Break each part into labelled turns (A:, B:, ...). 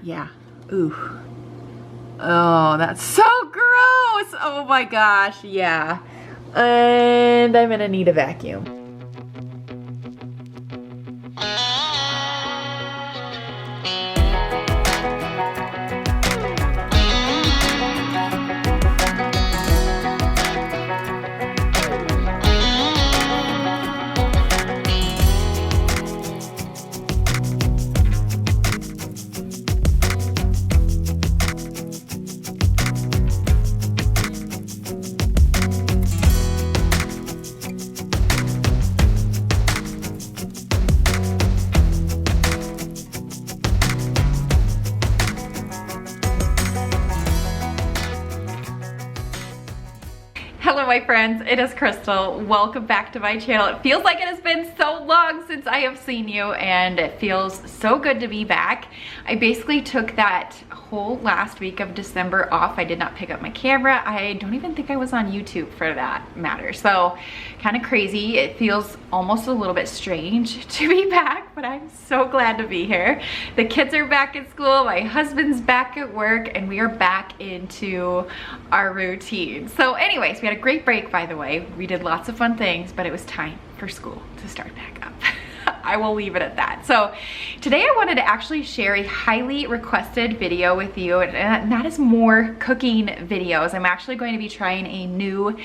A: Yeah. Ooh. Oh, that's so gross. Oh my gosh. Yeah. And I'm gonna need a vacuum. Hello my friends, it is Crystal. Welcome back to my channel. It feels like it has been so long since I have seen you and it feels so good to be back. I basically took that whole last week of December off. I did not pick up my camera. I don't even think I was on YouTube for that matter. So kind of crazy. It feels almost a little bit strange to be back, but I'm so glad to be here. The kids are back at school, my husband's back at work, and we are back into our routine. So anyways, we had a great break, by the way. We did lots of fun things, but it was time for school to start back up. I will leave it at that. So today I wanted to actually share a highly requested video with you, and that is more cooking videos. I'm actually going to be trying a new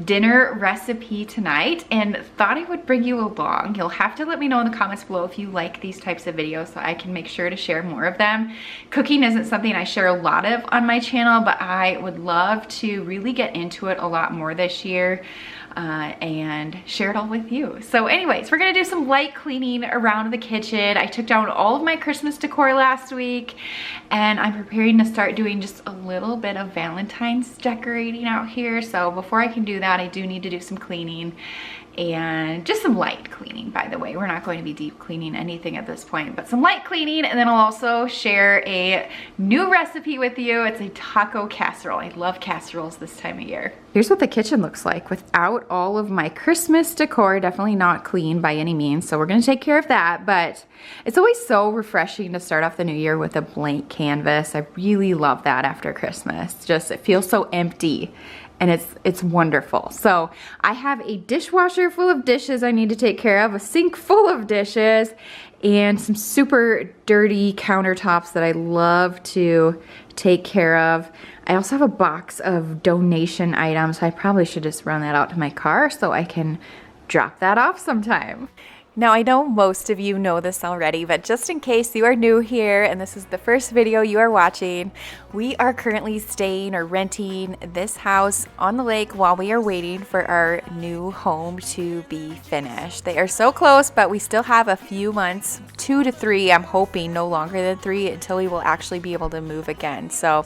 A: dinner recipe tonight and thought I would bring you along. You'll have to let me know in the comments below if you like these types of videos so I can make sure to share more of them. Cooking isn't something I share a lot of on my channel, but I would love to really get into it a lot more this year. And share it all with you. So anyways, we're gonna do some light cleaning around the kitchen. I took down all of my Christmas decor last week and I'm preparing to start doing just a little bit of Valentine's decorating out here. So before I can do that, I do need to do some cleaning and just some light cleaning, by the way. We're not going to be deep cleaning anything at this point, but some light cleaning, and then I'll also share a new recipe with you. It's a taco casserole. I love casseroles this time of year. Here's what the kitchen looks like without all of my Christmas decor. Definitely not clean by any means, so we're gonna take care of that, but it's always so refreshing to start off the new year with a blank canvas. I really love that after Christmas. Just, it feels so empty. And it's wonderful. So I have a dishwasher full of dishes I need to take care of, a sink full of dishes, and some super dirty countertops that I love to take care of. I also have a box of donation items. I probably should just run that out to my car so I can drop that off sometime. Now, I know most of you know this already, but just in case you are new here and this is the first video you are watching, we are currently staying or renting this house on the lake while we are waiting for our new home to be finished. They are so close, but we still have a few months, 2 to 3, I'm hoping no longer than 3, until we will actually be able to move again. So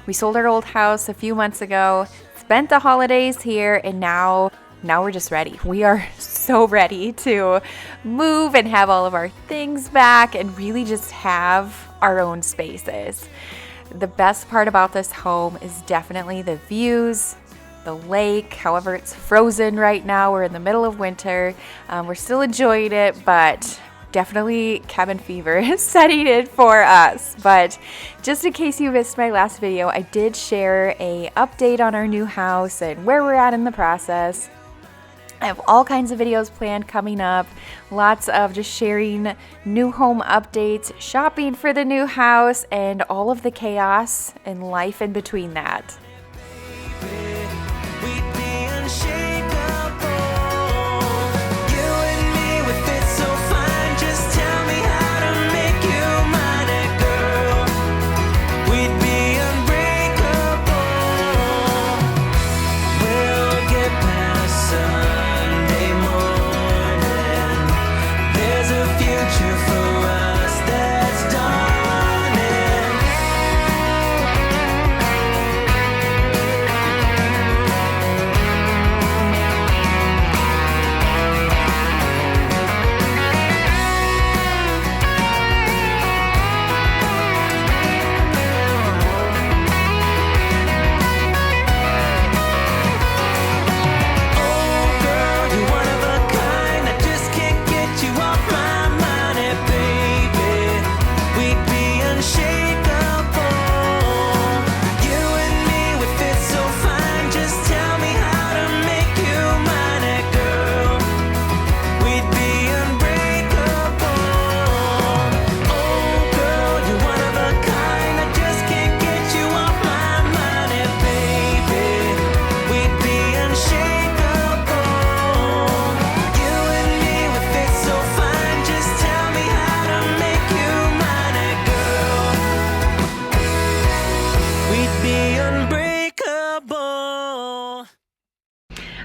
A: we sold our old house a few months ago, spent the holidays here, and now we're just ready. We are so ready to move and have all of our things back and really just have our own spaces. The best part about this home is definitely the views, the lake. However, it's frozen right now. We're in the middle of winter. We're still enjoying it, but definitely cabin fever is setting in for us. But just in case you missed my last video, I did share an update on our new house and where we're at in the process. I have all kinds of videos planned coming up, lots of just sharing new home updates, shopping for the new house, and all of the chaos and life in between that.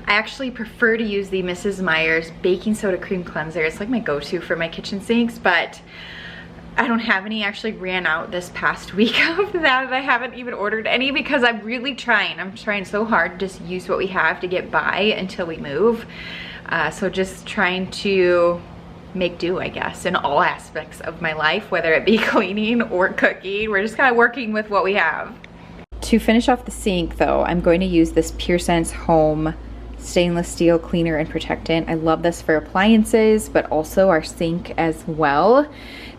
A: I actually prefer to use the Mrs. Meyer's baking soda cream cleanser. It's like my go-to for my kitchen sinks, but I don't have any. I actually ran out this past week of that, and I haven't even ordered any because I'm really trying. I'm trying so hard to just use what we have to get by until we move. So just trying to make do, I guess, in all aspects of my life, whether it be cleaning or cooking. We're just kind of working with what we have. To finish off the sink though, I'm going to use this Pure Sense Home stainless steel cleaner and protectant. I love this for appliances, but also our sink as well.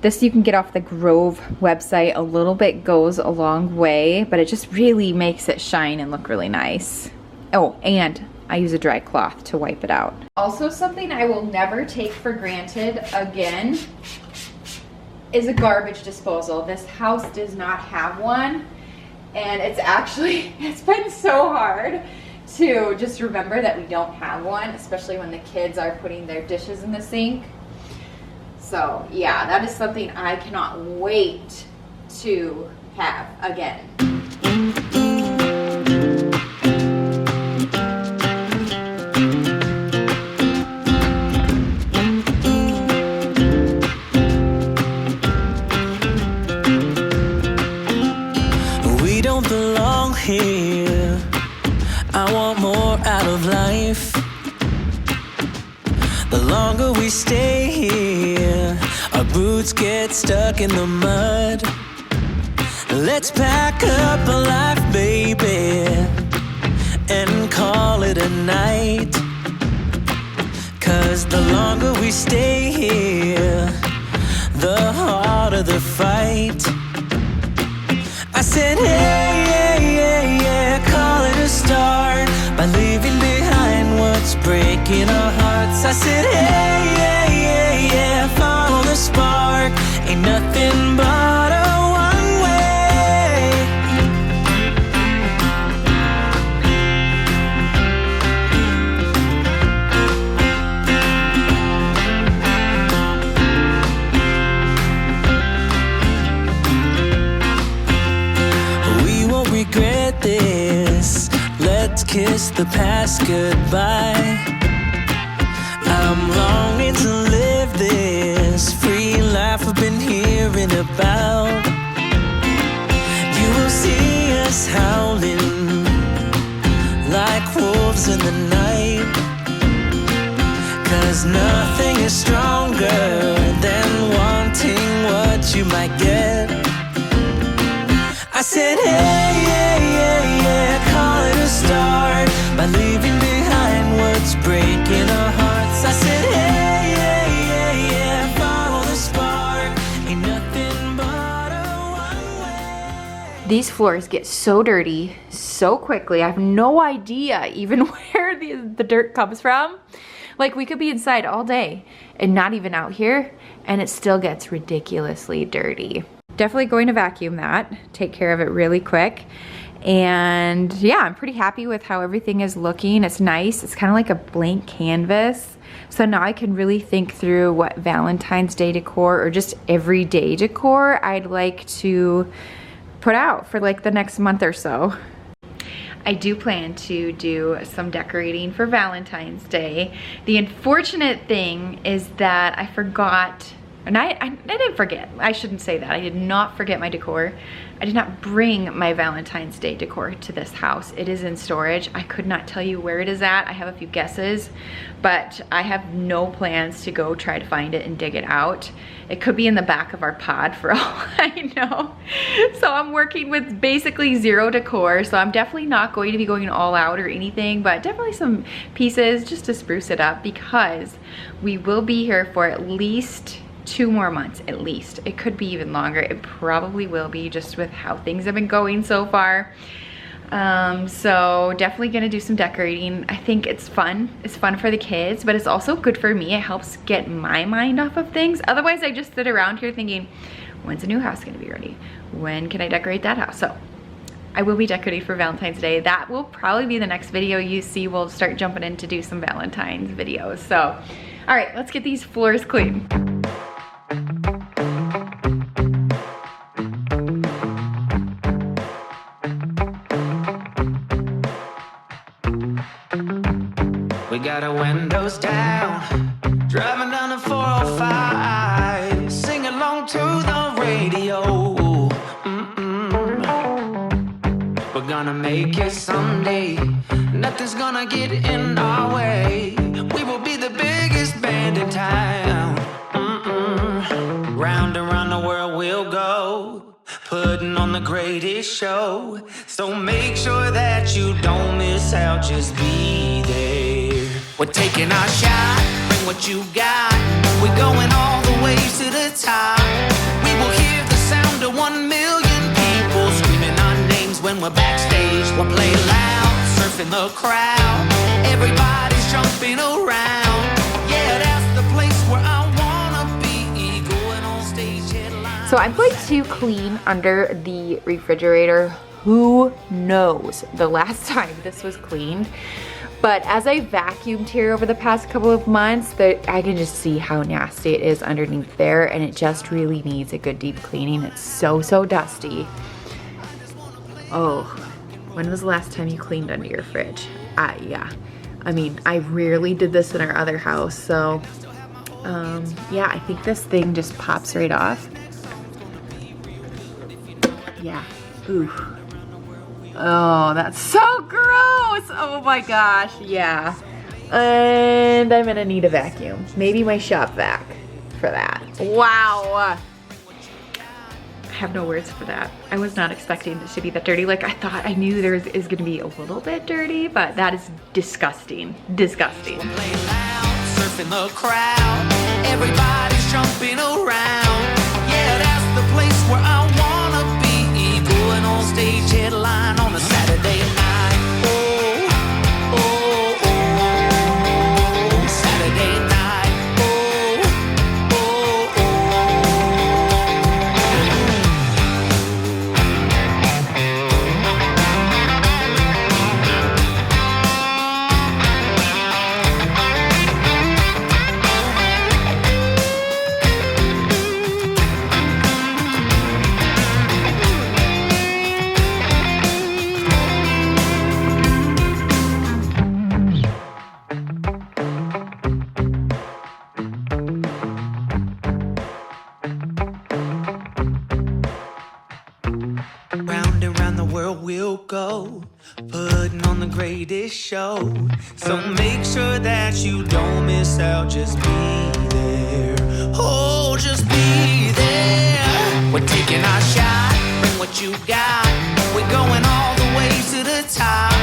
A: This you can get off the Grove website. A little bit goes a long way, but it just really makes it shine and look really nice. Oh, and I use a dry cloth to wipe it out. Also, something I will never take for granted again is a garbage disposal. This house does not have one, and it's been so hard to just remember that we don't have one, especially when the kids are putting their dishes in the sink. So yeah, that is something I cannot wait to have again.
B: We don't belong here. I want more out of life. The longer we stay here, our boots get stuck in the mud. Let's pack up a life, baby, and call it a night. 'Cause the longer we stay here, the harder the fight. I said, hey, yeah, yeah, yeah, call it a start by leaving behind what's breaking our hearts. I said, hey, yeah, yeah, yeah, follow the spark. Ain't nothing but a one way. We won't regret this. Let's kiss the past goodbye. I'm longing to live this free life I've been hearing about. You will see us howling like wolves in the night. 'Cause nothing is stronger than wanting what you might get. I said, hey, yeah, yeah, yeah, call it a start by leaving behind what's breaking our hearts. I said, hey, yeah, yeah, yeah, follow the spark. Ain't nothing but a one way.
A: These floors get so dirty so quickly. I have no idea even where the dirt comes from. Like, we could be inside all day and not even out here, and it still gets ridiculously dirty. Definitely going to vacuum that, take care of it really quick. And yeah, I'm pretty happy with how everything is looking. It's nice. It's kind of like a blank canvas. So now I can really think through what Valentine's Day decor or just everyday decor I'd like to put out for like the next month or so. I do plan to do some decorating for Valentine's Day. The unfortunate thing is that I forgot, and I didn't forget, I shouldn't say that. I did not forget my decor. I did not bring my Valentine's Day decor to this house. It is in storage. I could not tell you where it is at. I have a few guesses, but I have no plans to go try to find it and dig it out. It could be in the back of our pod for all I know. So I'm working with basically zero decor. So I'm definitely not going to be going all out or anything, but definitely some pieces just to spruce it up because we will be here for at least 2 more months, at least. It could be even longer. It probably will be, just with how things have been going so far. So definitely gonna do some decorating. I think it's fun. It's fun for the kids, but it's also good for me. It helps get my mind off of things. Otherwise, I just sit around here thinking, when's the new house gonna be ready? When can I decorate that house? So I will be decorating for Valentine's Day. That will probably be the next video you see. We'll start jumping in to do some Valentine's videos. So, all right, let's get these floors clean.
B: got our windows down, driving down the 405, sing along to the radio. We're gonna make it someday, nothing's gonna get in our way. We will be the biggest band in town. Round and round the world we'll go, putting on the greatest show. So make sure that you don't miss out, just be there. We're taking our shot, bring what you got. We're going all the way to the top. We will hear the sound of 1 million people screaming our names when we're backstage. We'll play loud, surfing the crowd. Everybody's jumping around. Yeah, that's the place where I wanna be, going on stage headline.
A: So I'm going to clean under the refrigerator. Who knows the last time this was cleaned? But as I vacuumed here over the past couple of months, I can just see how nasty it is underneath there, and it just really needs a good deep cleaning. It's so dusty. Oh, when was the last time you cleaned under your fridge? Yeah, I mean, I rarely did this in our other house, so yeah, I think this thing just pops right off. Yeah, ooh. Oh, that's so gross. Oh my gosh, yeah. And I'm gonna need a vacuum. Maybe my shop vac for that. Wow. I have no words for that. I was not expecting this to be that dirty. Like, I thought, I knew there is gonna be a little bit dirty, but that is disgusting. Disgusting.
B: Surfing the crowd, everybody's jumping around. Yeah, that's the place where I wanna be, going on stage headline on a Saturday night. Oh, oh, oh, Saturday night. Oh, oh, round and round the world we'll go, putting on the greatest show. So make sure that you don't miss out, just be there. Oh, just be there. We're taking our shot, bring what you got. We're going all the way to the top.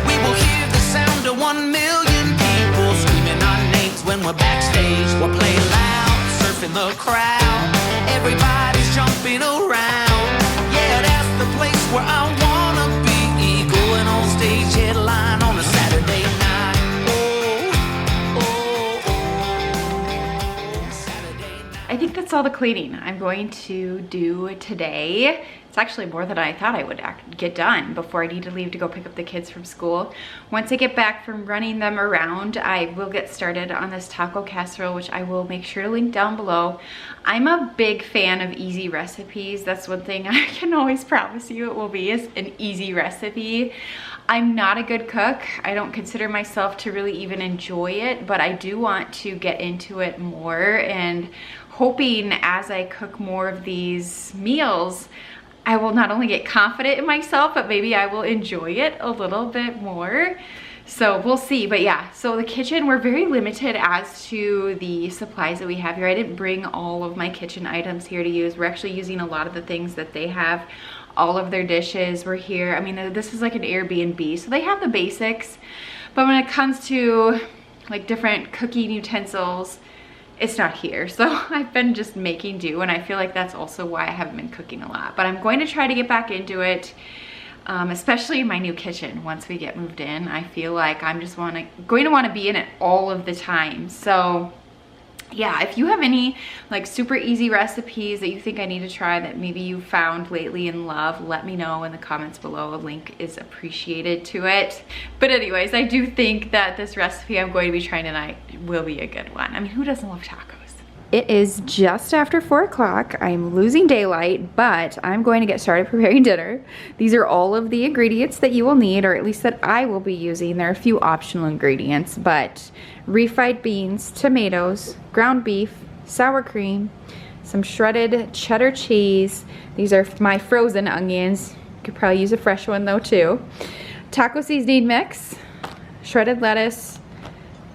B: We will hear the sound of 1 million people screaming our names when we're backstage. We'll play loud, surfing the crowd. Everybody's jumping around. Yeah, that's the place where I wanna be, going on stage headline on a Saturday night. Oh, oh, oh, Saturday night.
A: I think that's all the cleaning I'm going to do today. It's actually more than I thought I would get done before I need to leave to go pick up the kids from school. Once I get back from running them around, I will get started on this taco casserole, which I will make sure to link down below. I'm a big fan of easy recipes. That's one thing I can always promise you it will be, is an easy recipe. I'm not a good cook. I don't consider myself to really even enjoy it, but I do want to get into it more, and hoping as I cook more of these meals, I will not only get confident in myself, but maybe I will enjoy it a little bit more. So we'll see. But yeah, so the kitchen, we're very limited as to the supplies that we have here. I didn't bring all of my kitchen items here to use. We're actually using a lot of the things that they have. All of their dishes were here. I mean, this is like an Airbnb, so they have the basics. But when it comes to like different cooking utensils, it's not here. So I've been just making do, and I feel like that's also why I haven't been cooking a lot. But I'm going to try to get back into it, especially in my new kitchen. Once we get moved in, I feel like I'm just going to want to be in it all of the time. So yeah, if you have any like super easy recipes that you think I need to try that maybe you found lately and love, let me know in the comments below. A link is appreciated to it. But anyways, I do think that this recipe I'm going to be trying tonight will be a good one. I mean, who doesn't love tacos? It is just after 4 o'clock. I'm losing daylight, but I'm going to get started preparing dinner. These are all of the ingredients that you will need, or at least that I will be using. There are a few optional ingredients, but refried beans, tomatoes, ground beef, sour cream, some shredded cheddar cheese. These are my frozen onions. You could probably use a fresh one though too. Taco seasoning mix, shredded lettuce,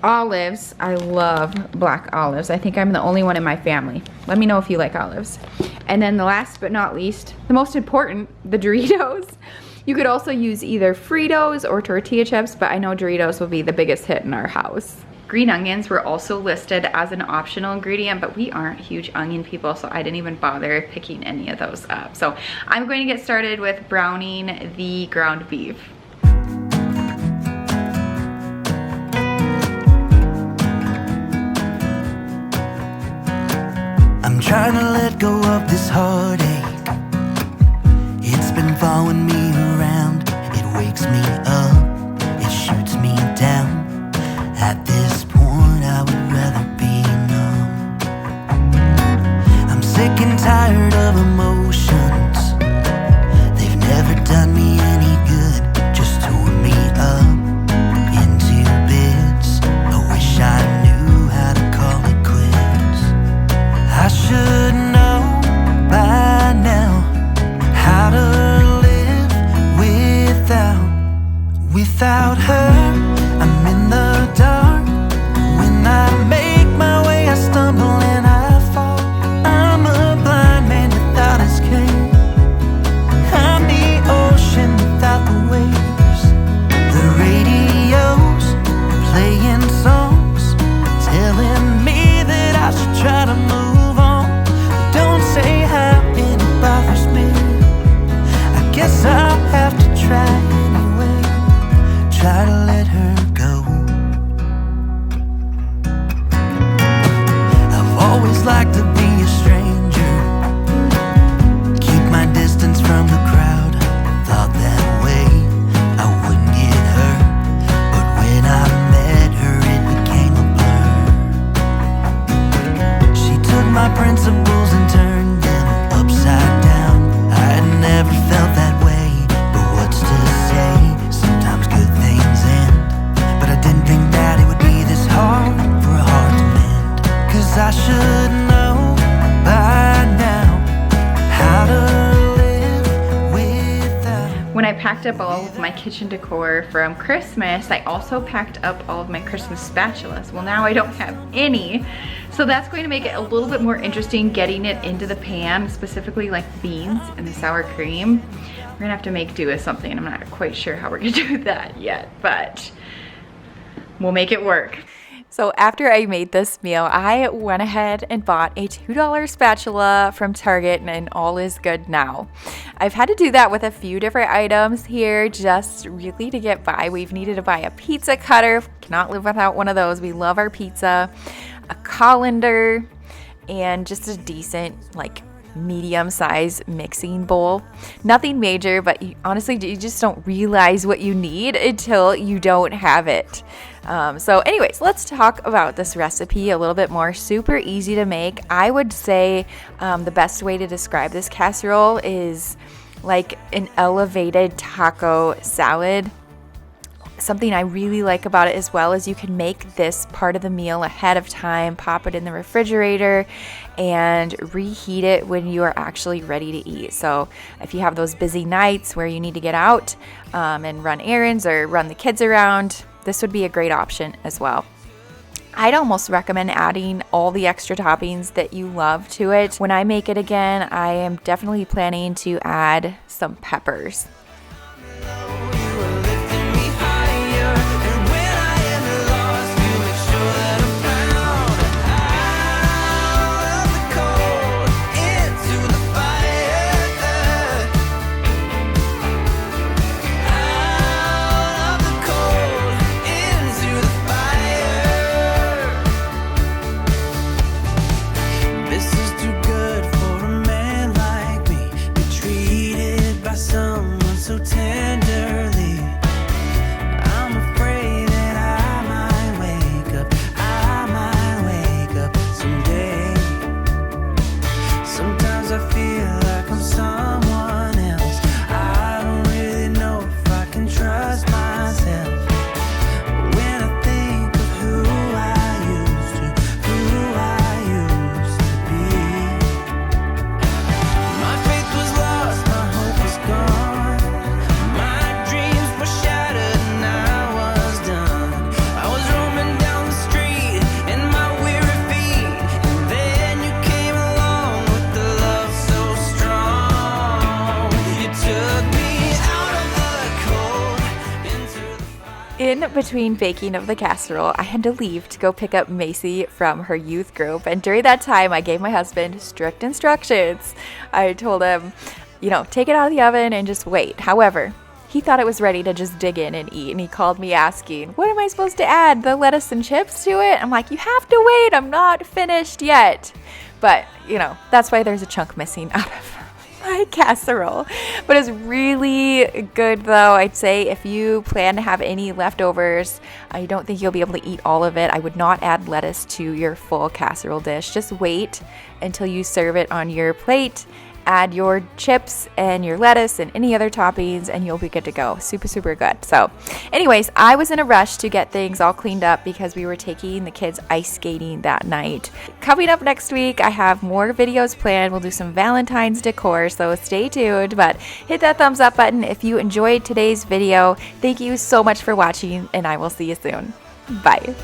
A: olives. I love black olives. I think I'm the only one in my family. Let me know if you like olives. And then the last but not least, the most important, the Doritos. You could also use either Fritos or tortilla chips, but I know Doritos will be the biggest hit in our house. Green onions were also listed as an optional ingredient, but we aren't huge onion people, so I didn't even bother picking any of those up. So I'm going to get started with browning the ground beef.
B: I'm trying to let go of this heartache. It's been following me around. It wakes me up, it shoots me down. At this point I would rather be numb. I'm sick and tired of emotions. They've never done me any good, just tore me up into bits. I wish I knew how to call it quits. I should know by now how to live without her. I'm in the dark. When I make my way, I stumble and I fall. I'm a blind man without escape. I'm the ocean without the waves. The radio's playing songs, telling me that I should try to move on. Don't say how it bothers me. I guess I'll have to try anyway. Try to let her go. I've always liked to be a stranger, keep my distance from the crowd. Thought that way I wouldn't get hurt, but when I met her it became a blur. She took my principles and turned them upside down. I had never felt that way, but what's to say? Sometimes good things end, but I didn't think that it would be this hard for a heart to mend. 'Cause I should know by now how to live without.
A: When I packed up all of my kitchen decor from Christmas, I also packed up all of my Christmas spatulas. Well, now I don't have any, so that's going to make it a little bit more interesting getting it into the pan, specifically like beans and the sour cream. We're gonna have to make do with something, and I'm not quite sure how we're gonna do that yet, but we'll make it work. So after I made this meal, I went ahead and bought a $2 spatula from Target, and all is good now. I've had to do that with a few different items here just really to get by. We've needed to buy a pizza cutter. Cannot live without one of those. We love our pizza. A colander, and just a decent like medium-sized mixing bowl. Nothing major, but honestly, you just don't realize what you need until you don't have it. So anyways, let's talk about this recipe a little bit more. Super easy to make. I would say the best way to describe this casserole is like an elevated taco salad. Something I really like about it as well is you can make this part of the meal ahead of time, pop it in the refrigerator, and reheat it when you are actually ready to eat. So if you have those busy nights where you need to get out and run errands or run the kids around, this would be a great option as well. I'd almost recommend adding all the extra toppings that you love to it. When I make it again, I am definitely planning to add some peppers.
B: Someone
A: In between baking of the casserole, I had to leave to go pick up Macy from her youth group. And during that time, I gave my husband strict instructions. I told him, you know, take it out of the oven and just wait. However, he thought it was ready to just dig in and eat. And he called me asking, what am I supposed to add? The lettuce and chips to it? I'm like, you have to wait. I'm not finished yet. But, you know, that's why there's a chunk missing out of my casserole. But it's really good though. I'd say if you plan to have any leftovers, I don't think you'll be able to eat all of it. I would not add lettuce to your full casserole dish. Just wait until you serve it on your plate. Add your chips and your lettuce and any other toppings and you'll be good to go. Super, super good. So anyways, I was in a rush to get things all cleaned up because we were taking the kids ice skating that night. Coming up next week, I have more videos planned. We'll do some Valentine's decor, so stay tuned. But hit that thumbs up button if you enjoyed today's video. Thank you so much for watching and I will see you soon. Bye.